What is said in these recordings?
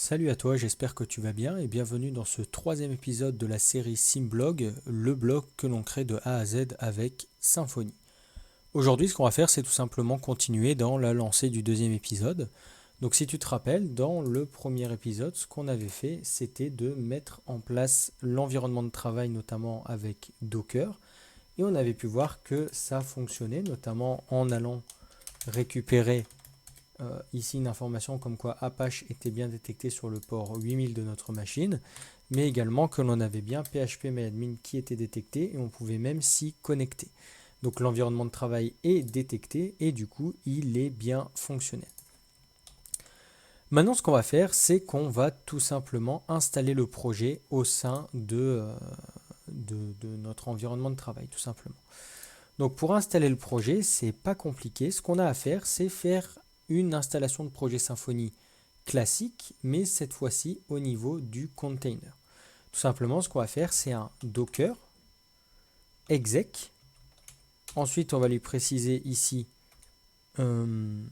Salut à toi, j'espère que tu vas bien et bienvenue dans ce troisième épisode de la série Simblog, le blog que l'on crée de A à Z avec Symfony. Aujourd'hui, ce qu'on va faire, c'est tout simplement continuer dans la lancée du deuxième épisode. Donc si tu te rappelles, dans le premier épisode, ce qu'on avait fait, c'était de mettre en place l'environnement de travail, notamment avec Docker. Et on avait pu voir que ça fonctionnait, notamment en allant récupérer ici une information comme quoi Apache était bien détecté sur le port 8000 de notre machine, mais également que l'on avait bien phpMyAdmin qui était détecté et on pouvait même s'y connecter. Donc l'environnement de travail est détecté et du coup il est bien fonctionnel. Maintenant ce qu'on va faire, c'est qu'on va tout simplement installer le projet au sein de notre environnement de travail tout simplement. Donc pour installer le projet, c'est pas compliqué. Ce qu'on a à faire, c'est faire une installation de projet Symfony classique, mais cette fois-ci au niveau du container. Tout simplement, ce qu'on va faire, c'est un docker exec. Ensuite, on va lui préciser ici le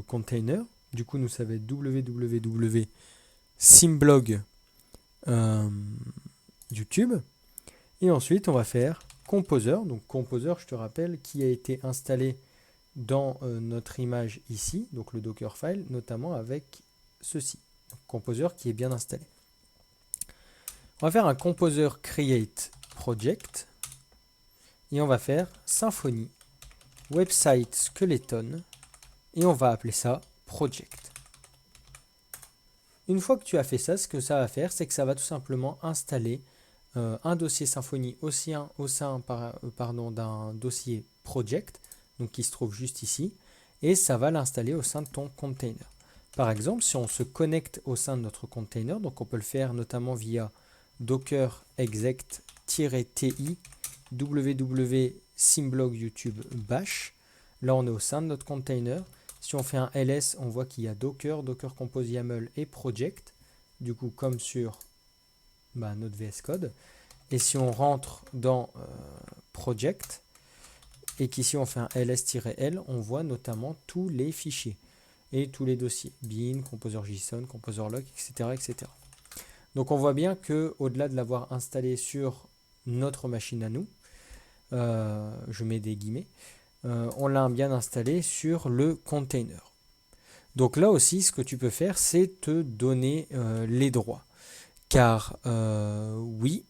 container. Du coup, nous, ça va être www simblog YouTube. Et ensuite, on va faire composer. Donc, composer, je te rappelle, qui a été installé dans notre image ici, donc le Dockerfile, notamment avec ceci, donc Composer qui est bien installé. On va faire un Composer Create Project et on va faire Symfony Website Skeleton et on va appeler ça Project. Une fois que tu as fait ça, ce que ça va faire, c'est que ça va tout simplement installer un dossier Symfony au sein d'un dossier Project, donc qui se trouve juste ici, et ça va l'installer au sein de ton container. Par exemple, si on se connecte au sein de notre container, donc on peut le faire notamment via docker exec-ti www.simblog YouTube bash. Là, on est au sein de notre container. Si on fait un ls, on voit qu'il y a docker, docker compose YAML et project, du coup comme sur notre VS Code. Et si on rentre dans project, et qu'ici on fait un ls-l, on voit notamment tous les fichiers et tous les dossiers, bin, composer.json, composer.log, etc., etc. Donc on voit bien que au-delà de l'avoir installé sur notre machine à nous, je mets des guillemets, on l'a bien installé sur le container. Donc là aussi, ce que tu peux faire, c'est te donner les droits. Car oui,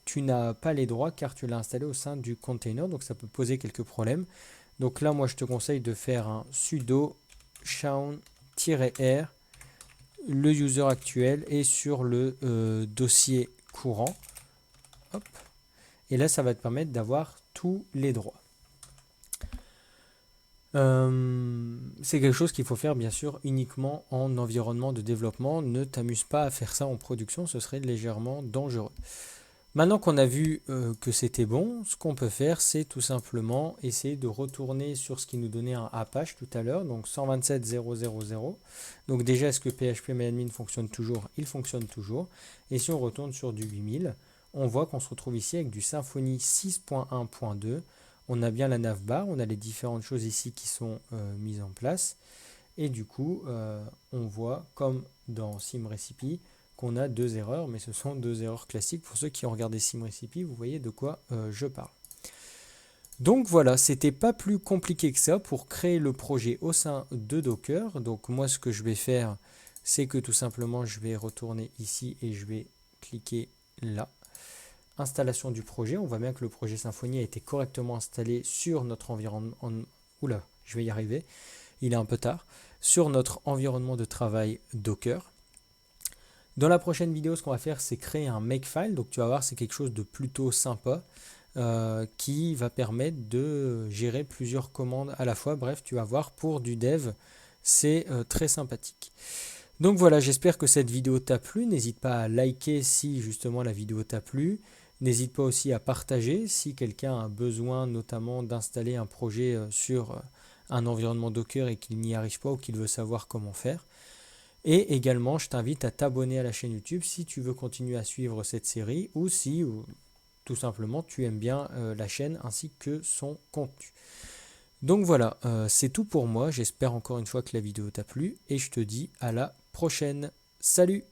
tu n'as pas les droits car tu l'as installé au sein du container, donc ça peut poser quelques problèmes. Donc là, moi, je te conseille de faire un sudo shawn-r, le user actuel est sur le dossier courant. Hop. Et là, ça va te permettre d'avoir tous les droits. C'est quelque chose qu'il faut faire bien sûr uniquement en environnement de développement. Ne t'amuse pas à faire ça en production, ce serait légèrement dangereux. Maintenant qu'on a vu que c'était bon, ce qu'on peut faire, c'est tout simplement essayer de retourner sur ce qui nous donnait un Apache tout à l'heure, donc 127.0.0.0. Donc déjà, est-ce que phpMyAdmin fonctionne toujours? Il fonctionne toujours. Et si on retourne sur du 8000, on voit qu'on se retrouve ici avec du Symfony 6.1.2. On a bien la navbar, on a les différentes choses ici qui sont mises en place. Et du coup, on voit comme dans SimRecipe, qu'on a deux erreurs, mais ce sont deux erreurs classiques. Pour ceux qui ont regardé SimRecipe, vous voyez de quoi je parle. Donc voilà, c'était pas plus compliqué que ça pour créer le projet au sein de Docker. Donc moi, ce que je vais faire, c'est que tout simplement, je vais retourner ici et je vais cliquer là. Installation du projet. On voit bien que le projet Symfony a été correctement installé sur notre environnement. Oula, je vais y arriver. Il est un peu tard. Sur notre environnement de travail Docker. Dans la prochaine vidéo, ce qu'on va faire, c'est créer un makefile. Donc tu vas voir, c'est quelque chose de plutôt sympa qui va permettre de gérer plusieurs commandes à la fois. Bref, tu vas voir, pour du dev, c'est très sympathique. Donc voilà, j'espère que cette vidéo t'a plu. N'hésite pas à liker si justement la vidéo t'a plu. N'hésite pas aussi à partager si quelqu'un a besoin notamment d'installer un projet sur un environnement Docker et qu'il n'y arrive pas ou qu'il veut savoir comment faire. Et également, je t'invite à t'abonner à la chaîne YouTube si tu veux continuer à suivre cette série ou si tout simplement tu aimes bien la chaîne ainsi que son contenu. Donc voilà, c'est tout pour moi. J'espère encore une fois que la vidéo t'a plu et je te dis à la prochaine. prochaine. Salut!